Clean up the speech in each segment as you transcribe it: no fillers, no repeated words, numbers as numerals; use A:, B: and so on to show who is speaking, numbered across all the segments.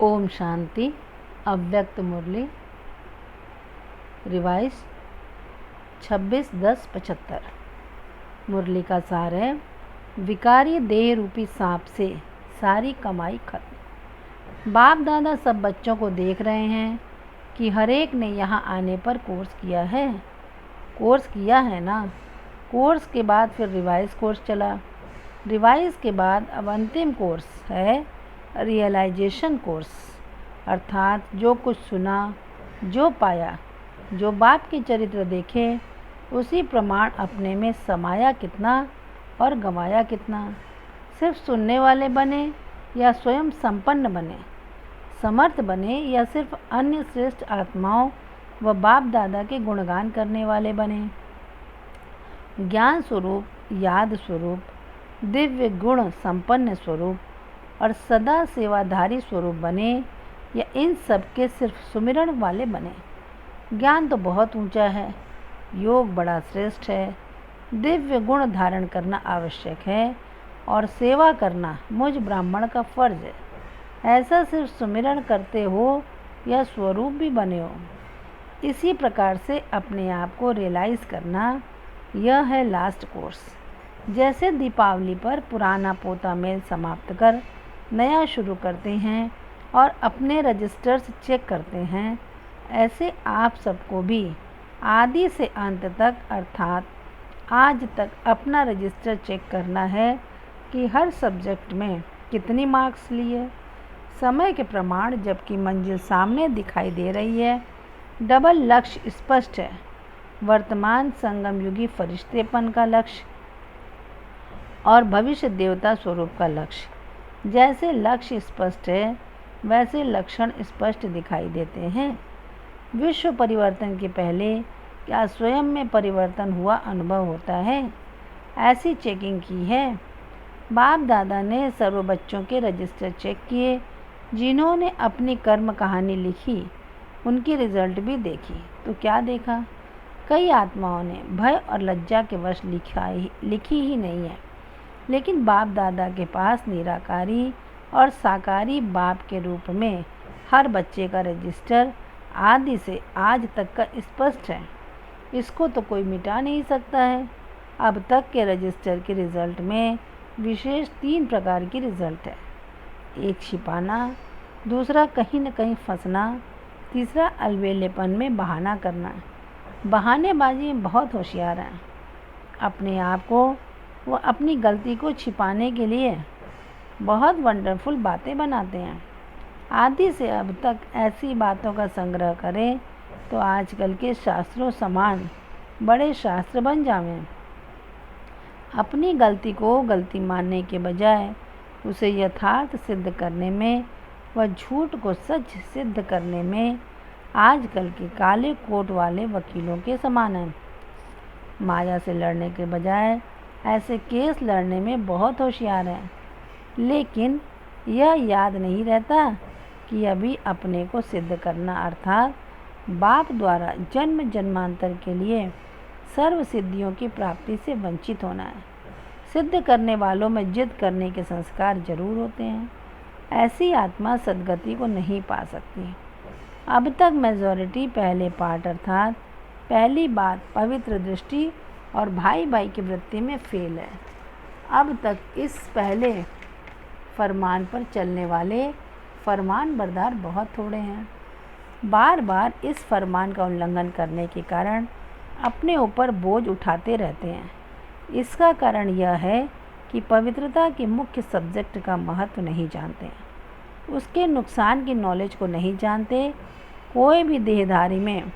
A: ओम शांति। अव्यक्त मुरली रिवाइज 26/10/75। मुरली का सार है, विकारी देह रूपी सांप से सारी कमाई खत्म। बाप दादा सब बच्चों को देख रहे हैं कि हर एक ने यहाँ आने पर कोर्स किया है ना। कोर्स के बाद फिर रिवाइज कोर्स चला। रिवाइज के बाद अब अंतिम कोर्स है रियलाइजेशन कोर्स, अर्थात जो कुछ सुना, जो पाया, जो बाप के चरित्र देखे, उसी प्रमाण अपने में समाया कितना और गंवाया कितना। सिर्फ सुनने वाले बने या स्वयं संपन्न बने, समर्थ बने या सिर्फ अन्य श्रेष्ठ आत्माओं व बाप दादा के गुणगान करने वाले बने। ज्ञान स्वरूप, याद स्वरूप, दिव्य गुण संपन्न स्वरूप और सदा सेवाधारी स्वरूप बने या इन सब के सिर्फ सुमिरण वाले बने। ज्ञान तो बहुत ऊंचा है, योग बड़ा श्रेष्ठ है, दिव्य गुण धारण करना आवश्यक है और सेवा करना मुझ ब्राह्मण का फर्ज है। ऐसा सिर्फ सुमिरण करते हो या स्वरूप भी बने हो। इसी प्रकार से अपने आप को रियलाइज़ करना, यह है लास्ट कोर्स। जैसे दीपावली पर पुराना पोता मेल समाप्त कर नया शुरू करते हैं और अपने रजिस्टर्स चेक करते हैं, ऐसे आप सबको भी आदि से अंत तक अर्थात आज तक अपना रजिस्टर चेक करना है कि हर सब्जेक्ट में कितनी मार्क्स लिए। समय के प्रमाण जबकि मंजिल सामने दिखाई दे रही है, डबल लक्ष्य स्पष्ट है, वर्तमान संगम युगी फरिश्तेपन का लक्ष्य और भविष्य देवता स्वरूप का लक्ष्य। जैसे लक्ष्य स्पष्ट है, वैसे लक्षण स्पष्ट दिखाई देते हैं। विश्व परिवर्तन के पहले क्या स्वयं में परिवर्तन हुआ अनुभव होता है? ऐसी चेकिंग की है। बाप दादा ने सर्व बच्चों के रजिस्टर चेक किए। जिन्होंने अपनी कर्म कहानी लिखी, उनकी रिजल्ट भी देखी। तो क्या देखा? कई आत्माओं ने भय और लज्जा के वश लिखी ही नहीं है, लेकिन बाप दादा के पास निराकारी और साकारी बाप के रूप में हर बच्चे का रजिस्टर आदि से आज तक का स्पष्ट है। इसको तो कोई मिटा नहीं सकता है। अब तक के रजिस्टर के रिज़ल्ट में विशेष 3 प्रकार की रिज़ल्ट है। एक छिपाना, दूसरा कहीं न कहीं फंसना, तीसरा अलबेलेपन में बहाना करना। बहानेबाजी में बहुत होशियार हैं। अपने आप को वो अपनी गलती को छिपाने के लिए बहुत वंडरफुल बातें बनाते हैं। आदि से अब तक ऐसी बातों का संग्रह करें तो आजकल के शास्त्रों समान बड़े शास्त्र बन जावें। अपनी गलती को गलती मानने के बजाय उसे यथार्थ सिद्ध करने में व झूठ को सच सिद्ध करने में आजकल के काले कोट वाले वकीलों के समान हैं। माया से लड़ने के बजाय ऐसे केस लड़ने में बहुत होशियार हैं, लेकिन यह याद नहीं रहता कि अभी अपने को सिद्ध करना अर्थात बाप द्वारा जन्म जन्मांतर के लिए सर्व सिद्धियों की प्राप्ति से वंचित होना है। सिद्ध करने वालों में जिद करने के संस्कार जरूर होते हैं। ऐसी आत्मा सद्गति को नहीं पा सकती। अब तक मेजॉरिटी पहले पार्ट अर्थात पहली बात पवित्र दृष्टि और भाई भाई की वृत्ति में फेल है। अब तक इस पहले फरमान पर चलने वाले फरमान बरदार बहुत थोड़े हैं। बार बार इस फरमान का उल्लंघन करने के कारण अपने ऊपर बोझ उठाते रहते हैं। इसका कारण यह है कि पवित्रता के मुख्य सब्जेक्ट का महत्व नहीं जानते, उसके नुकसान की नॉलेज को नहीं जानते। कोई भी देहधारी में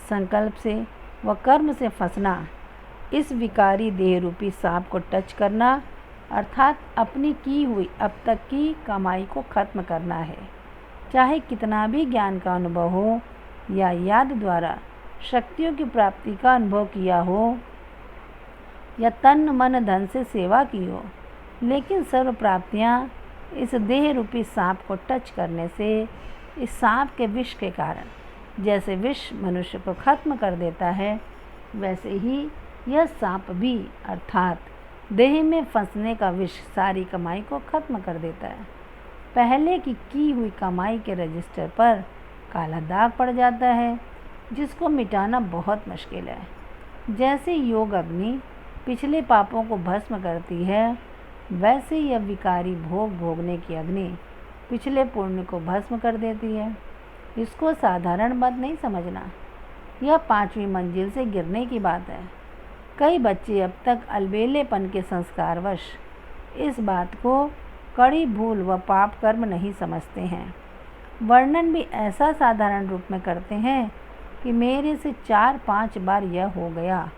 A: संकल्प से व कर्म से फंसना, इस विकारी देह रूपी सांप को टच करना अर्थात अपनी की हुई अब तक की कमाई को खत्म करना है। चाहे कितना भी ज्ञान का अनुभव हो या याद द्वारा शक्तियों की प्राप्ति का अनुभव किया हो या तन मन धन से सेवा की हो, लेकिन सर्व प्राप्तियाँ इस देह रूपी सांप को टच करने से, इस सांप के विष के कारण, जैसे विष मनुष्य को खत्म कर देता है, वैसे ही यह सांप भी अर्थात देह में फंसने का विष सारी कमाई को खत्म कर देता है। पहले की हुई कमाई के रजिस्टर पर काला दाग पड़ जाता है, जिसको मिटाना बहुत मुश्किल है। जैसे योग अग्नि पिछले पापों को भस्म करती है, वैसे यह विकारी भोग भोगने की अग्नि पिछले पुण्य को भस्म कर देती है। इसको साधारण बात नहीं समझना, यह 5वीं मंजिल से गिरने की बात है। कई बच्चे अब तक अलबेलेपन के संस्कारवश इस बात को कड़ी भूल व पाप कर्म नहीं समझते हैं। वर्णन भी ऐसा साधारण रूप में करते हैं कि मेरे से 4-5 बार यह हो गया,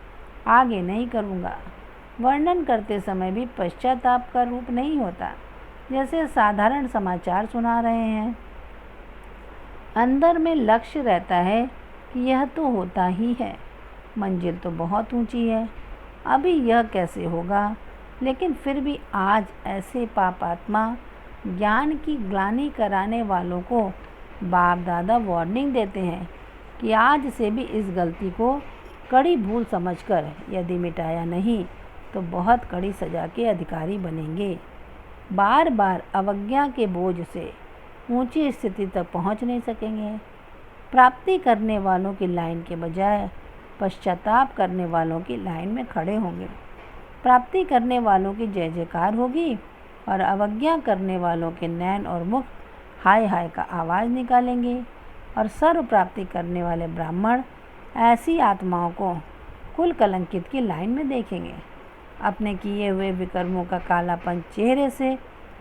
A: आगे नहीं करूँगा। वर्णन करते समय भी पश्चाताप का रूप नहीं होता, जैसे साधारण समाचार सुना रहे हैं। अंदर में लक्ष्य रहता है कि यह तो होता ही है, मंजिल तो बहुत ऊंची है, अभी यह कैसे होगा। लेकिन फिर भी आज ऐसे पापात्मा ज्ञान की ग्लानि कराने वालों को बाप दादा वार्निंग देते हैं कि आज से भी इस गलती को कड़ी भूल समझकर यदि मिटाया नहीं तो बहुत कड़ी सज़ा के अधिकारी बनेंगे। बार बार अवज्ञा के बोझ से ऊंची स्थिति तक पहुंच नहीं सकेंगे। प्राप्ति करने वालों की लाइन के बजाय पश्चाताप करने वालों की लाइन में खड़े होंगे। प्राप्ति करने वालों की जय जयकार होगी और अवज्ञा करने वालों के नैन और मुख हाय हाय का आवाज़ निकालेंगे। और सर्व प्राप्ति करने वाले ब्राह्मण ऐसी आत्माओं को कुल कलंकित की लाइन में देखेंगे। अपने किए हुए विकर्मों का कालापन चेहरे से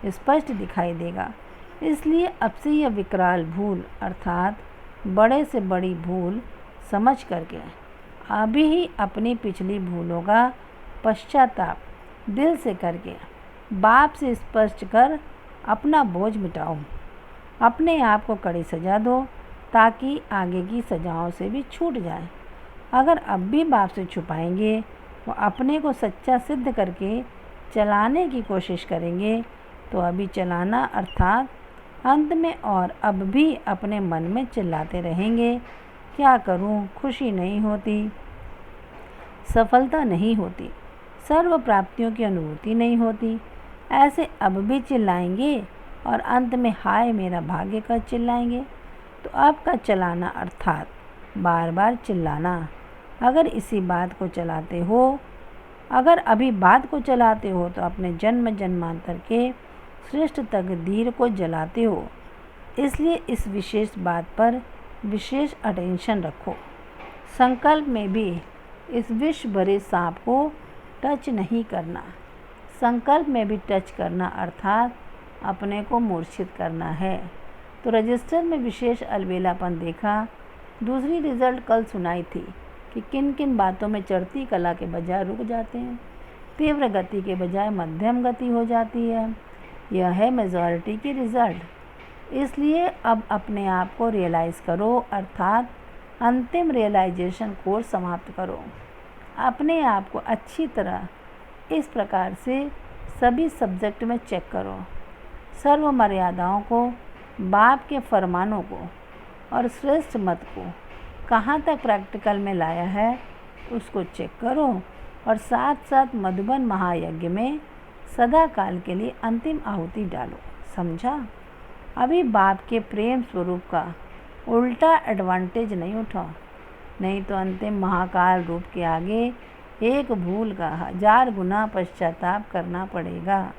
A: स्पष्ट दिखाई देगा। इसलिए अब से यह विकराल भूल अर्थात बड़े से बड़ी भूल समझ करके अभी ही अपनी पिछली भूलों का पश्चाताप दिल से करके बाप से स्पष्ट कर अपना बोझ मिटाओ। अपने आप को कड़ी सजा दो ताकि आगे की सजाओं से भी छूट जाए। अगर अब भी बाप से छुपाएंगे, वो अपने को सच्चा सिद्ध करके चलाने की कोशिश करेंगे तो अभी चलाना अर्थात अंत में और अब भी अपने मन में चिल्लाते रहेंगे, क्या करूं, खुशी नहीं होती, सफलता नहीं होती, सर्व प्राप्तियों की अनुभूति नहीं होती। ऐसे अब भी चिल्लाएंगे और अंत में हाय मेरा भाग्य कर चिल्लाएंगे। तो अब का चलाना अर्थात बार बार चिल्लाना। अगर इसी बात को चलाते हो, अगर अभी बात को चलाते हो तो अपने जन्म जन्मांतर के श्रेष्ठ तकदीर को जलाते हो। इसलिए इस विशेष बात पर विशेष अटेंशन रखो। संकल्प में भी इस विष भरे सांप को टच नहीं करना। संकल्प में भी टच करना अर्थात अपने को मूर्छित करना है। तो रजिस्टर में विशेष अलबेलापन देखा। दूसरी रिजल्ट कल सुनाई थी कि किन किन बातों में चढ़ती कला के बजाय रुक जाते हैं, तीव्र गति के बजाय मध्यम गति हो जाती है। यह है मेजॉरिटी की रिजल्ट। इसलिए अब अपने आप को रियलाइज़ करो अर्थात अंतिम रियलाइजेशन कोर्स समाप्त करो। अपने आप को अच्छी तरह इस प्रकार से सभी सब्जेक्ट में चेक करो। सर्व मर्यादाओं को, बाप के फरमानों को और श्रेष्ठ मत को कहाँ तक प्रैक्टिकल में लाया है उसको चेक करो और साथ साथ मधुबन महायज्ञ में सदा काल के लिए अंतिम आहुति डालो। समझा? अभी बाप के प्रेम स्वरूप का उल्टा एडवांटेज नहीं उठाओ, नहीं तो अंतिम महाकाल रूप के आगे एक भूल का 1000 गुना पश्चाताप करना पड़ेगा।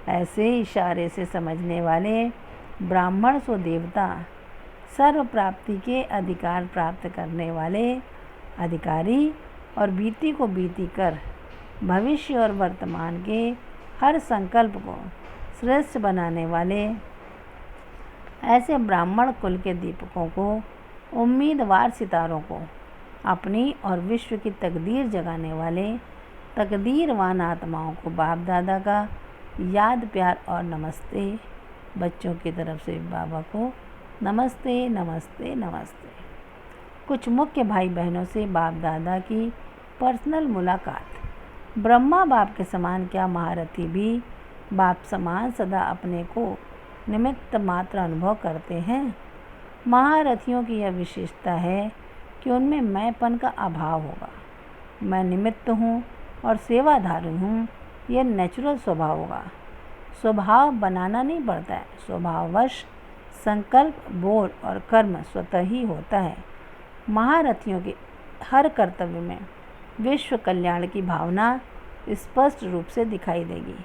A: ऐसे इशारे से समझने वाले ब्राह्मण सो देवता, सर्व प्राप्ति के अधिकार प्राप्त करने वाले अधिकारी और बीती को बीती कर भविष्य और वर्तमान के हर संकल्प को श्रेष्ठ बनाने वाले ऐसे ब्राह्मण कुल के दीपकों को, उम्मीदवार सितारों को, अपनी और विश्व की तकदीर जगाने वाले तकदीरवान आत्माओं को बाप दादा का याद प्यार और नमस्ते। बच्चों की तरफ से बाबा को नमस्ते नमस्ते नमस्ते। कुछ मुख्य भाई बहनों से बाप दादा की पर्सनल मुलाकात। ब्रह्मा बाप के समान क्या महारथी भी बाप समान सदा अपने को निमित्त मात्र अनुभव करते हैं। महारथियों की यह विशेषता है कि उनमें मैंपन का अभाव होगा। मैं निमित्त हूँ और सेवाधारी हूँ, यह नेचुरल स्वभाव होगा। स्वभाव बनाना नहीं पड़ता है। स्वभाववश संकल्प, बोल और कर्म स्वतः ही होता है। महारथियों के हर कर्तव्य में विश्व कल्याण की भावना स्पष्ट रूप से दिखाई देगी।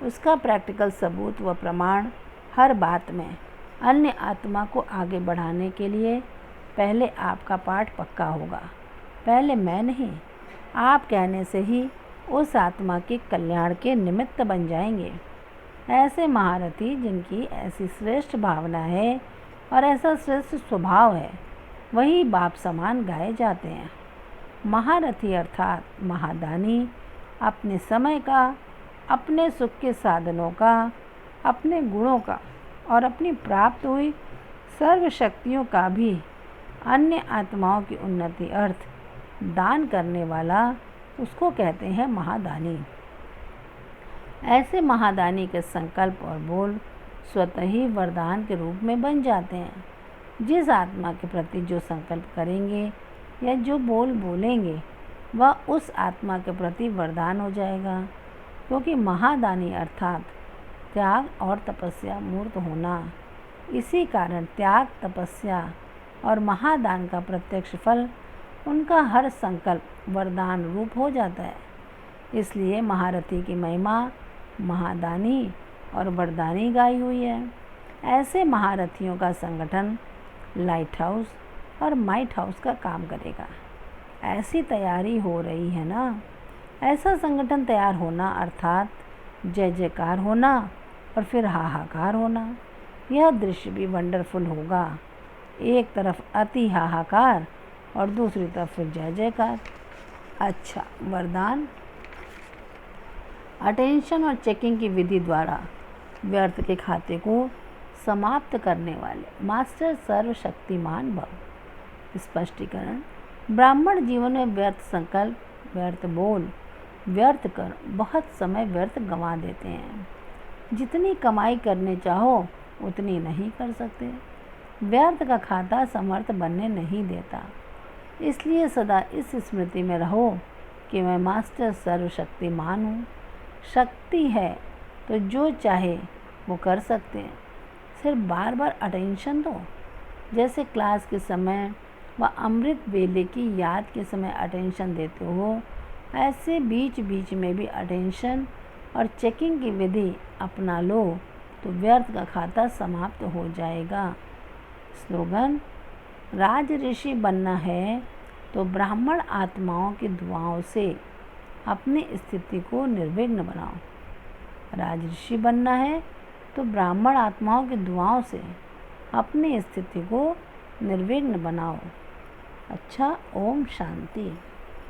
A: उसका प्रैक्टिकल सबूत व प्रमाण हर बात में। अन्य आत्मा को आगे बढ़ाने के लिए पहले आपका पाठ पक्का होगा। पहले मैं नहीं, आप कहने से ही उस आत्मा के कल्याण के निमित्त बन जाएंगे। ऐसे महारथी जिनकी ऐसी श्रेष्ठ भावना है और ऐसा श्रेष्ठ स्वभाव है, वही बाप समान गाए जाते हैं। महारथी अर्थात महादानी अपने समय का, अपने सुख के साधनों का, अपने गुणों का और अपनी प्राप्त हुई सर्व शक्तियों का भी अन्य आत्माओं की उन्नति अर्थ दान करने वाला, उसको कहते हैं महादानी। ऐसे महादानी के संकल्प और बोल स्वतः ही वरदान के रूप में बन जाते हैं। जिस आत्मा के प्रति जो संकल्प करेंगे या जो बोल बोलेंगे, वह उस आत्मा के प्रति वरदान हो जाएगा। क्योंकि महादानी अर्थात त्याग और तपस्या मूर्त होना। इसी कारण त्याग, तपस्या और महादान का प्रत्यक्ष फल उनका हर संकल्प वरदान रूप हो जाता है। इसलिए महारथी की महिमा महादानी और वरदानी गाई हुई है। ऐसे महारथियों का संगठन लाइट हाउस और माइट हाउस का काम करेगा। ऐसी तैयारी हो रही है ना। ऐसा संगठन तैयार होना अर्थात जय जयकार होना और फिर हाहाकार होना। यह दृश्य भी वंडरफुल होगा। एक तरफ अति हाहाकार और दूसरी तरफ फिर जय जयकार। अच्छा, वरदान। अटेंशन और चेकिंग की विधि द्वारा व्यर्थ के खाते को समाप्त करने वाले मास्टर सर्वशक्तिमान भव। स्पष्टीकरण। ब्राह्मण जीवन में व्यर्थ संकल्प, व्यर्थ बोल, व्यर्थ कर बहुत समय व्यर्थ गंवा देते हैं। जितनी कमाई करने चाहो उतनी नहीं कर सकते। व्यर्थ का खाता समर्थ बनने नहीं देता। इसलिए सदा इस स्मृति में रहो कि मैं मास्टर सर्वशक्तिमान हूँ। शक्ति है तो जो चाहे वो कर सकते हैं। सिर्फ बार बार अटेंशन दो। जैसे क्लास के समय व अमृत वेले की याद के समय अटेंशन देते हो, ऐसे बीच बीच में भी अटेंशन और चेकिंग की विधि अपना लो तो व्यर्थ का खाता समाप्त हो जाएगा। स्लोगन। राज ऋषि बनना है तो ब्राह्मण आत्माओं की दुआओं से अपनी स्थिति को निर्विघ्न बनाओ। राज ऋषि बनना है तो ब्राह्मण आत्माओं की दुआओं से अपनी स्थिति को निर्विघ्न बनाओ। अच्छा, ओम शांति।